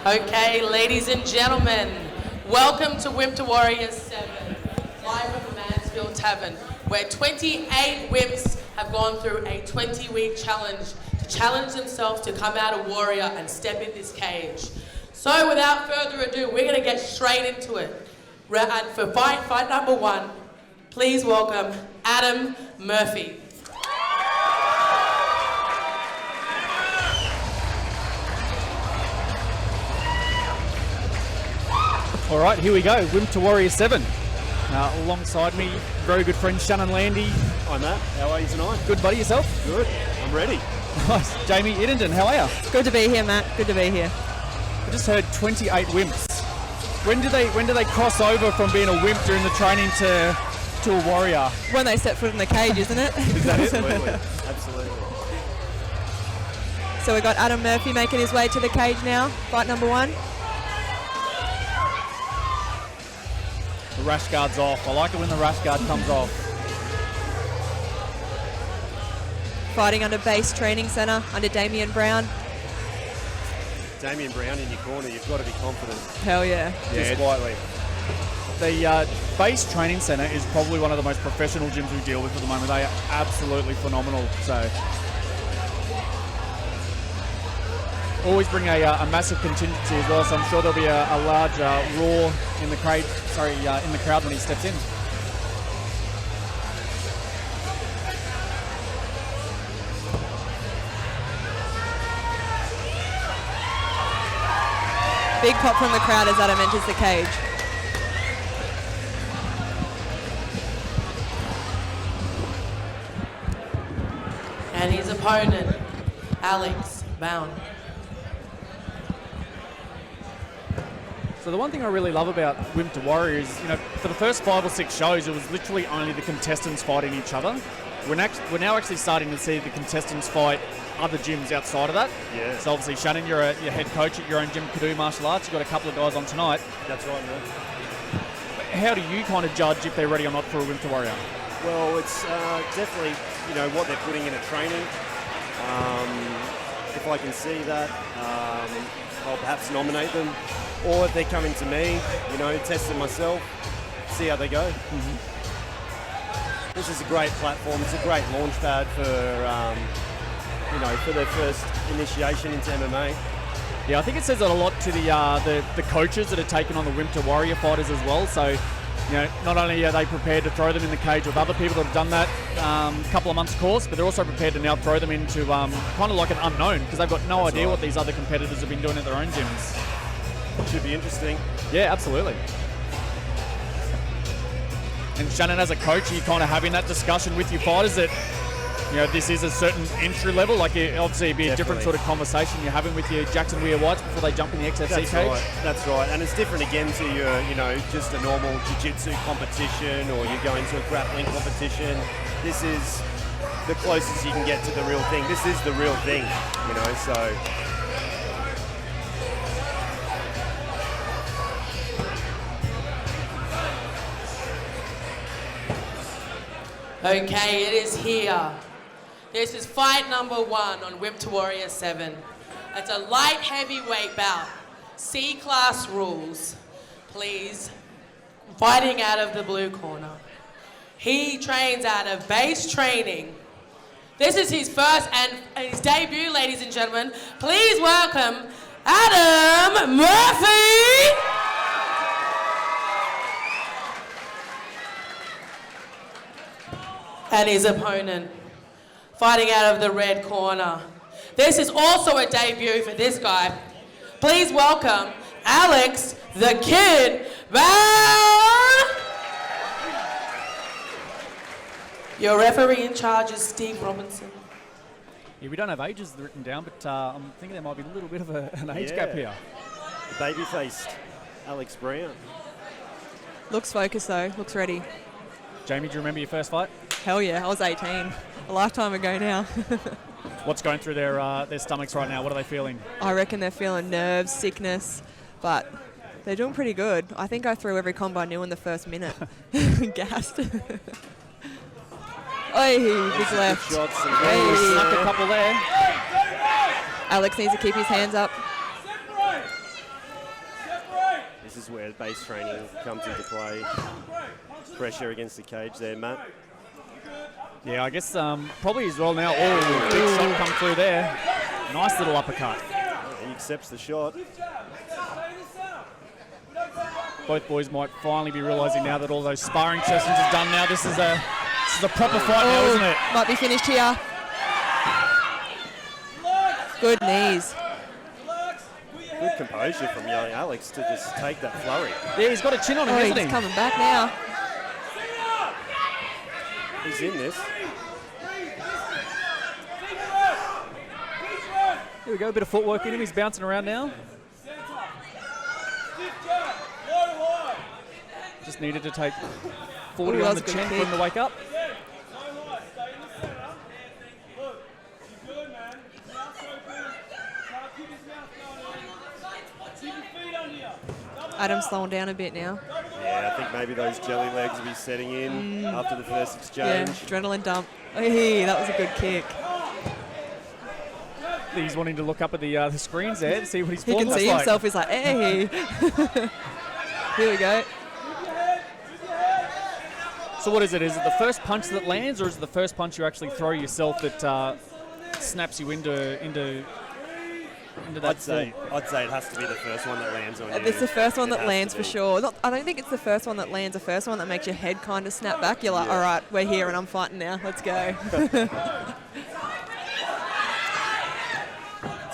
Okay, ladies and gentlemen, welcome to Wimp Warriors 7, live from the Mansfield Tavern, where 28 Wimps have gone through a 20-week challenge to challenge themselves to come out a warrior and step in this cage. So without further ado, we're going to get straight into it. And for fight number 1, please welcome Adam Murphy. All right, here we go. Wimp to Warrior 7. Alongside me, very good friend Shannon Landy. Hi Matt, how are you tonight? Good, buddy, yourself? Good, I'm ready. Nice. Jamie Iddenden, how are you? Good to be here, Matt. Good to be here. I just heard 28 Wimps. When do they cross over from being a Wimp during the training to a warrior? When they set foot in the cage, isn't it? Is that it? Absolutely, absolutely. So we've got Adam Murphy making his way to the cage now. Fight number 1. The rash guard's off. I like it when the rash guard comes off. Fighting under Base Training Centre under Damian Brown. Damian Brown in your corner, you've got to be confident. Hell yeah. Just quietly. The Base Training Centre is probably one of the most professional gyms we deal with at the moment. They are absolutely phenomenal. So always bring a massive contingency as well. So I'm sure there'll be a large roar in the crowd. In the crowd when he steps in. Big pop from the crowd as Adam enters the cage. And his opponent, Alex Bound. So the one thing I really love about Wimp to Warrior is, for the first 5 or 6 shows, it was literally only the contestants fighting each other. We're now actually starting to see the contestants fight other gyms outside of that. Yeah. So obviously, Shannon, you're your head coach at your own gym, Kadu Martial Arts. You've got a couple of guys on tonight. That's right, man. How do you kind of judge if they're ready or not for a Wimp to Warrior? Well, it's definitely, what they're putting in a training. If I can see that, I'll perhaps nominate them. Or if they're coming to me, test them myself, see how they go. Mm-hmm. This is a great platform. It's a great launch pad for their first initiation into MMA. Yeah, I think it says a lot to the coaches that are taking on the Wimp to Warrior fighters as well. So, not only are they prepared to throw them in the cage with other people that have done that a couple of months course, but they're also prepared to now throw them into kind of like an unknown, because they've got no idea what these other competitors have been doing at their own gyms. Should be interesting. Yeah, absolutely. And Shannon, as a coach, are you kind of having that discussion with your fighters that, this is a certain entry level? Like, obviously, it'd be a different sort of conversation you're having with your Jackson Weir Whites before they jump in the XFC cage. Right. That's right. And it's different again to your, just a normal jiu-jitsu competition, or you're going to a grappling competition. This is the closest you can get to the real thing. This is the real thing, so. Okay, it is here. This is fight number 1 on Wimp to Warrior 7. It's a light heavyweight bout. C-class rules. Please. Fighting out of the blue corner. He trains out of Base Training. This is his first and his debut, ladies and gentlemen. Please welcome Adam Murphy! And his opponent, fighting out of the red corner. This is also a debut for this guy. Please welcome Alex the Kid Bound! Your referee in charge is Steve Robinson. Yeah, we don't have ages written down, but I'm thinking there might be a little bit of an age gap here. Baby-faced Alex Brown. Looks focused though, looks ready. Jamie, do you remember your first fight? Hell yeah, I was 18. A lifetime ago now. What's going through their stomachs right now? What are they feeling? I reckon they're feeling nerves, sickness, but they're doing pretty good. I think I threw every combo I knew in the first minute. Gassed. Oi, big left. Shots and Hey. Snuck a couple there. Alex needs to keep his hands up. is where base training comes into play. Pressure against the cage there, Matt. Yeah, I guess probably as well now. Oh, big shot come through there. Nice little uppercut. He accepts the shot. Both boys might finally be realising now that all those sparring sessions are done now. This is a proper fight now, isn't it? Might be finished here. Good knees. Good composure from young Alex to just take that flurry. Yeah, he's got a chin on him, Oh, hasn't he's he? coming back now. He's in this. Here we go, a bit of footwork in him. He's bouncing around now. Just needed to take 40 Ooh, that on was the a good chin for kick. him to wake up. Adam's slowing down a bit now. Yeah, I think maybe those jelly legs will be setting in after the first Yeah, exchange. adrenaline dump. Hey, that was a good kick. He's wanting to look up at the screens there to see what his He form can looks see like. himself. He's like, hey. Here we go. So what is it? Is it the first punch that lands, or is it the first punch you actually throw yourself that snaps you into that I'd say form? it has to be the first one that lands on you. It's the first one It that has lands to for be. sure. I don't think it's the first one that lands. The first one that makes your head kind of snap back. You're like, all right, we're here and I'm fighting now. Let's go.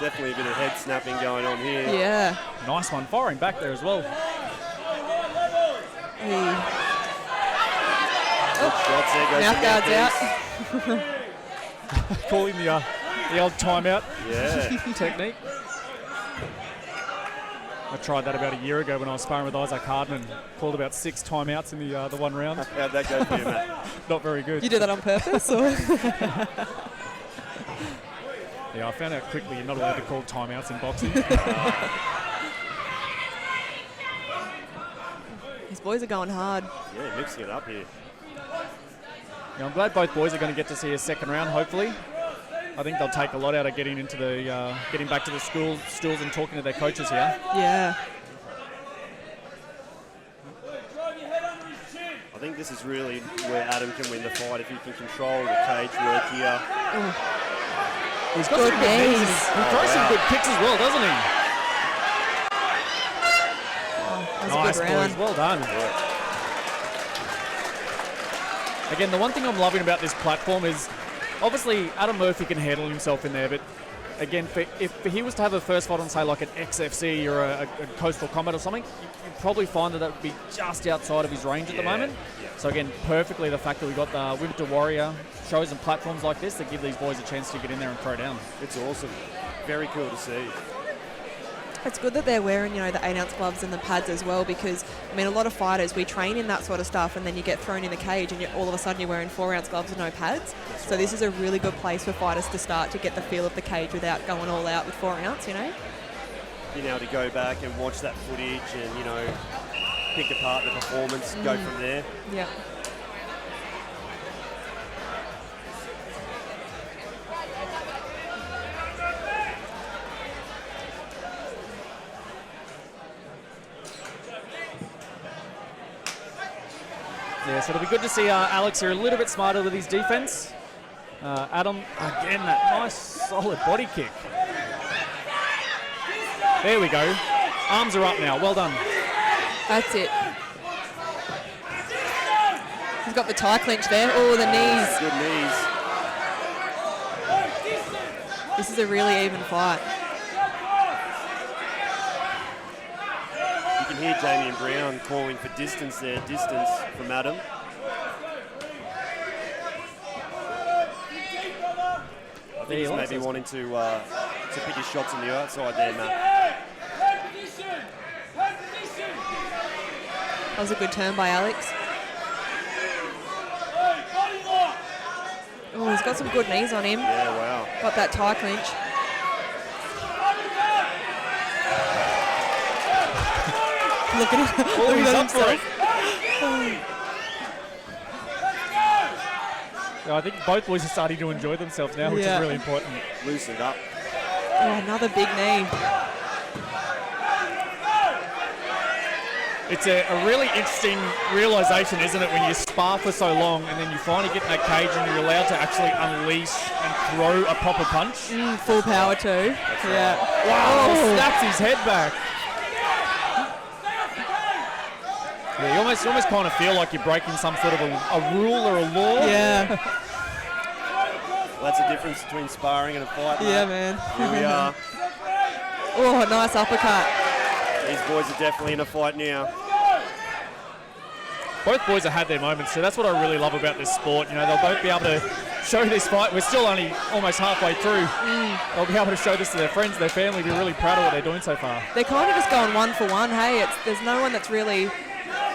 Definitely a bit of head snapping going on here. Yeah. Nice one, firing back there as well. Hey. Shots there, goes Mouth to guard's mouthpiece. out. Calling the old timeout Yeah. technique. I tried that about a year ago when I was sparring with Isaac Hardman. Called about 6 timeouts in the one round. How'd that go for you, Matt? Not very good. You do that on purpose? Or? Yeah, I found out quickly you're not allowed to call timeouts in boxing. These boys are going hard. Yeah, mixing it up here. Yeah, I'm glad both boys are going to get to see a second round, hopefully. I think they'll take a lot out of getting into the getting back to the stools and talking to their coaches here. Yeah. I think this is really where Adam can win the fight if he can control the cage work here. He's got Good some good knees and knees. he throws some good kicks as well, doesn't he? That was Nice, a good round. boys. Well done. Again, the one thing I'm loving about this platform is obviously Adam Murphy can handle himself in there, but again, if he was to have a first fight on, say, like an XFC or a Coastal Combat or something, you'd probably find that that would be just outside of his range at the moment. Yeah. So again, perfectly the fact that we got the Winter Warrior shows and platforms like this that give these boys a chance to get in there and throw down. It's awesome. Very cool to see. It's good that they're wearing, the 8-ounce gloves and the pads as well, because, I mean, a lot of fighters, we train in that sort of stuff and then you get thrown in the cage and all of a sudden you're wearing 4-ounce gloves and no pads. So this is a really good place for fighters to start to get the feel of the cage without going all out with 4-ounce, Being able to go back and watch that footage and, pick apart the performance, go from there. Yeah. Yeah, so it'll be good to see Alex here a little bit smarter with his defense. Adam, again, that nice solid body kick. There we go. Arms are up now. Well done. That's it. He's got the tie clinch there. Oh, the knees. Good knees. This is a really even fight. You can hear Damian Brown calling for distance there, distance from Adam. I think he's maybe wanting to pick his shots on the outside there, Matt. That was a good turn by Alex. Oh, he's got some good knees on him. Yeah, wow. Got that tie clinch. Look at him. Oh, Look he's at up for it. himself. Yeah, I think both boys are starting to enjoy themselves now, which Yeah. is really important. Loosened up. Oh, another big knee. It's a really interesting realisation, isn't it, when you spar for so long and then you finally get in that cage and you're allowed to actually unleash and throw a proper punch. Full power too. Yeah. Wow, snaps his head back. Yeah, you almost kind of feel like you're breaking some sort of a rule or a law. Yeah. Well, that's the difference between sparring and a fight, mate. Yeah, man. Here we are. Oh, nice uppercut. These boys are definitely in a fight now. Both boys have had their moments, so that's what I really love about this sport. You know, they'll both be able to show this fight. We're still only almost halfway through. They'll be able to show this to their friends, their family, be really proud of what they're doing so far. They're kind of just going 1 for 1. Hey, there's no one that's really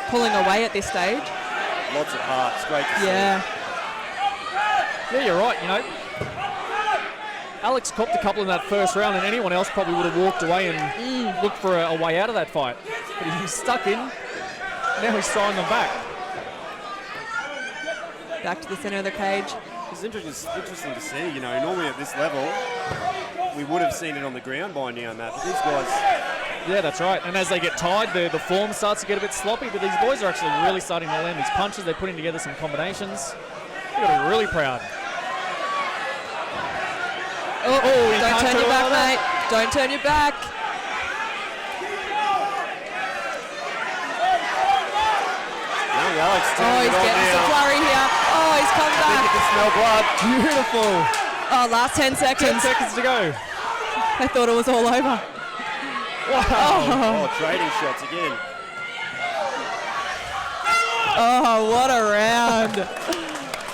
pulling away at this stage. Lots of heart. It's great to see. Yeah. Yeah, you're right, you know. Alex copped a couple in that first round, and anyone else probably would have walked away and looked for a way out of that fight. But he's stuck in. Now he's throwing them back. Back to the centre of the cage. It's interesting to see, you know, normally at this level, we would have seen it on the ground by now, Matt, but these guys... Yeah, that's right. And as they get tired, the form starts to get a bit sloppy, but these boys are actually really starting to land these punches. They're putting together some combinations. You've got to be really proud. Oh, don't turn your back, mate. Don't turn your back. Young Alex Oh, he's getting some flurry here. Oh, he's come I think you back. can smell blood. Beautiful. Oh, last 10 seconds. 10 seconds to go. I thought it was all over. Wow. Oh, trading shots again. Oh, what a round.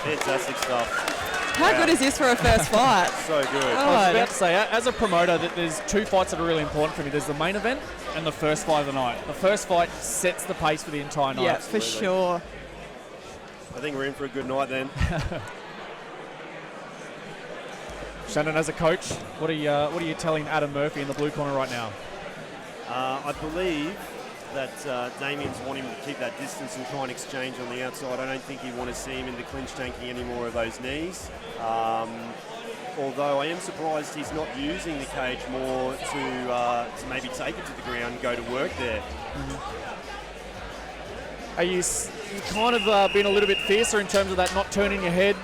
Fantastic stuff. How good is this for a first fight? So good. I was about to say, as a promoter, that there's two fights that are really important for me. There's the main event and the first fight of the night. The first fight sets the pace for the entire night. Yeah, for sure. I think we're in for a good night then. Shannon, as a coach, what are you telling Adam Murphy in the blue corner right now? I believe that Damien's wanting him to keep that distance and try and exchange on the outside. I don't think he want to see him in the clinch tanking any more of those knees. Although I am surprised he's not using the cage more to maybe take it to the ground and go to work there. Are you kind of being a little bit fiercer in terms of that not turning your head,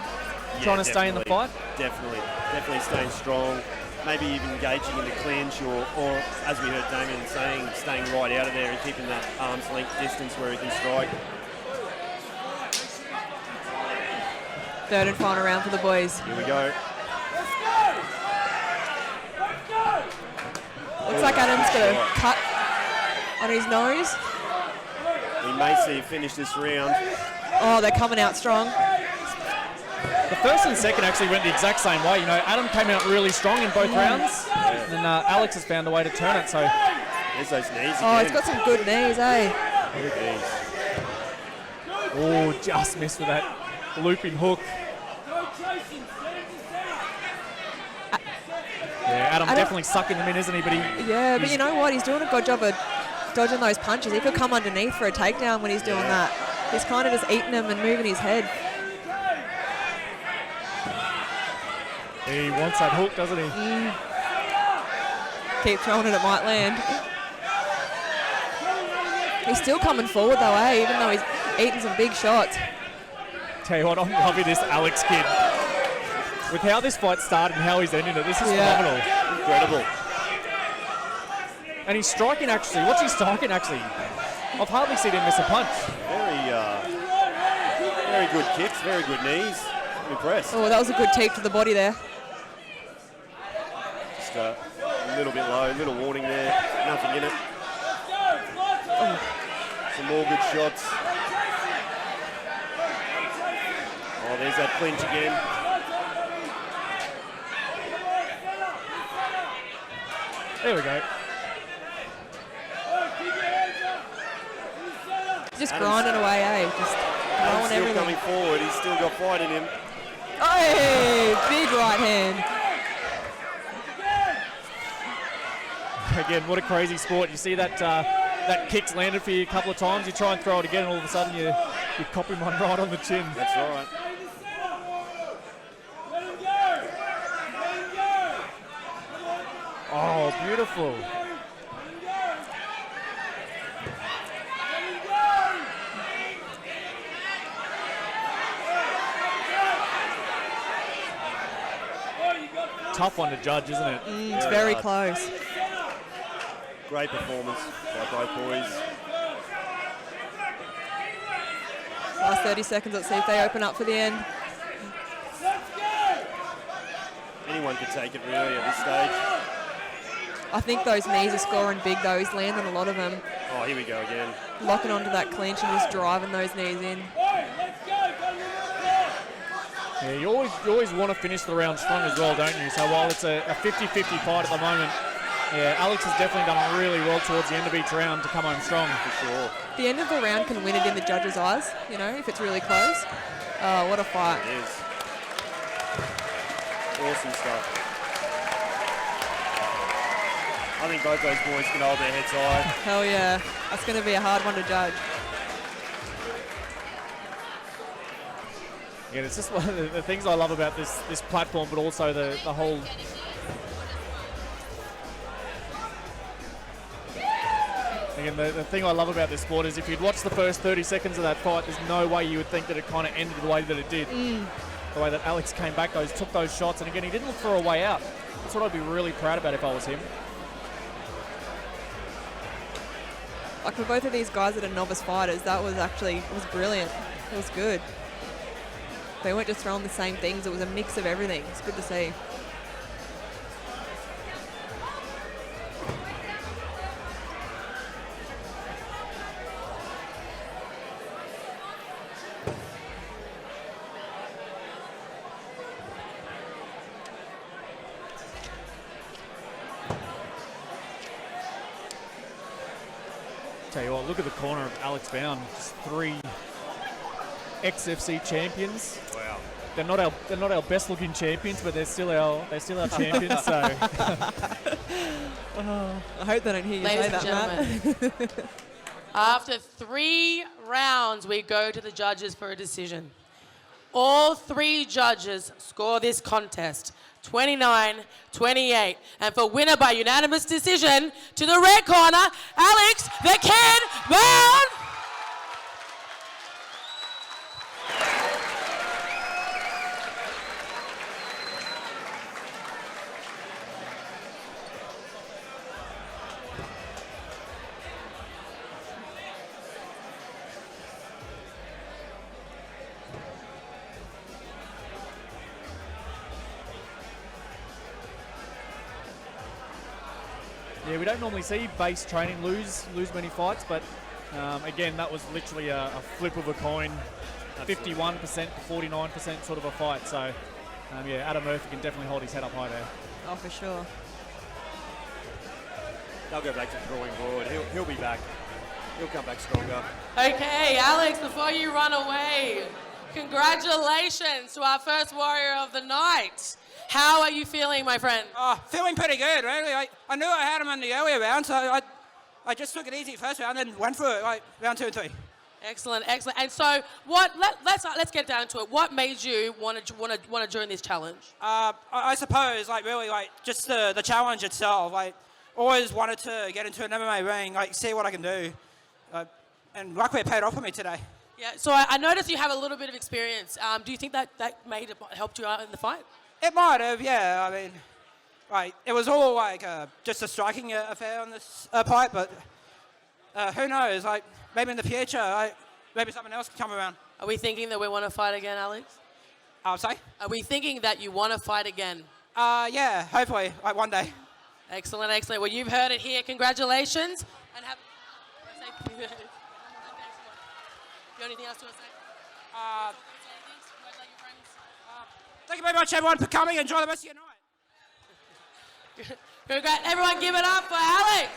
trying to stay in the fight? Definitely staying strong. Maybe even engaging in the clinch or as we heard Damien saying, staying right out of there and keeping that arm's length distance where he can strike. Third and final round for the boys. Here we go. Looks like Adam's got a cut on his nose. We may see him finish this round. Oh, they're coming out strong. The first and second actually went the exact same way. You know, Adam came out really strong in both rounds, and Alex has found a way to turn it. So there's those knees again. Oh, he's got some good knees, eh? Good knees. Oh, just missed with that looping hook. Yeah, Adam definitely sucking them in, isn't he? But yeah, but you know what? He's doing a good job of dodging those punches. He could come underneath for a takedown when he's doing that. He's kind of just eating them and moving his head. He wants that hook, doesn't he? Keep throwing it might land. He's still coming forward though, eh? Even though he's eating some big shots. Tell you what, I'm loving this Alex kid. With how this fight started and how he's ending it, this is phenomenal. Incredible. And he's striking actually. What's he striking actually? I've hardly seen him miss a punch. Very good kicks, very good knees. I'm impressed. Oh, that was a good teep to the body there. Just a little bit low, little warning there. Nothing in it. Some more good shots. Oh, there's that clinch again. There we go. Just grinding away, eh? Just throwing Still everything. coming forward. He's still got fight in him. Hey, big right hand. Again, what a crazy sport. You see that that kick's landed for you a couple of times. You try and throw it again, and all of a sudden you cop him one right on the chin. That's right. Oh, beautiful. tough one to judge, isn't it? It's very hard. close. Great performance by both boys. Last 30 seconds, let's see if they open up for the end. Anyone could take it really at this stage. I think those knees are scoring big though. He's landing a lot of them. Oh, here we go again. Locking onto that clinch and just driving those knees in. Yeah, you always want to finish the round strong as well, don't you? So while it's a 50-50 fight at the moment, yeah, Alex has definitely done really well towards the end of each round to come home strong. For sure. The end of the round can win it in the judges' eyes, you know, if it's really close. Oh, what a fight. It is. Awesome stuff. I think both those boys can hold their heads high. Hell yeah. That's going to be a hard one to judge. Yeah, it's just one of the things I love about this platform, but also the whole... Again, the thing I love about this sport is if you'd watched the first 30 seconds of that fight, there's no way you would think that it kind of ended the way that it did. The way that Alex came back, took those shots, and again, he didn't look for a way out. That's what I'd be really proud about if I was him. Like for both of these guys that are novice fighters, that was actually, it was brilliant. It was good. They weren't just throwing the same things, it was a mix of everything. It's good to see. Tell you what, look at the corner of Alex Bound. Just 3 XFC champions. Wow. They're not our best looking champions, but they're still our champions. So I hope they don't hear you Ladies say and that, gentlemen, Matt. after 3 rounds, we go to the judges for a decision. All 3 judges score this contest 29-28. And for winner by unanimous decision, to the red corner, Alex the Kid Bound. yeah, we don't normally see base training lose many fights, but again, that was literally a flip of a coin. 51% to 49% sort of a fight. So yeah, Adam Murphy can definitely hold his head up high there. Oh, for sure. They'll go back to the drawing board. He'll be back. He'll come back stronger. Okay, Alex, before you run away, congratulations to our first warrior of the night. How are you feeling, my friend? Oh, feeling pretty good, really. I knew I had him in the earlier round, so I just took it easy first round and went for it, like round 2 and 3. Excellent, excellent. And so, let's get down to it. What made you want to join this challenge? I suppose, like really, like just the challenge itself. Like always wanted to get into an MMA ring, like see what I can do, and luckily it paid off for me today. Yeah. So I noticed you have a little bit of experience. Do you think that helped you out in the fight? It might have, yeah. I mean, like it was all like just a striking affair on this fight, but who knows? Like maybe in the future, maybe something else can come around. Are we thinking that we want to fight again, Alex? Sorry? Are we thinking that you want to fight again? Yeah, hopefully, like one day. Excellent, excellent. Well, you've heard it here. Congratulations. And have. You got anything else to say? Thank you very much, everyone, for coming. Enjoy the rest of your night. Everyone give it up for Alex.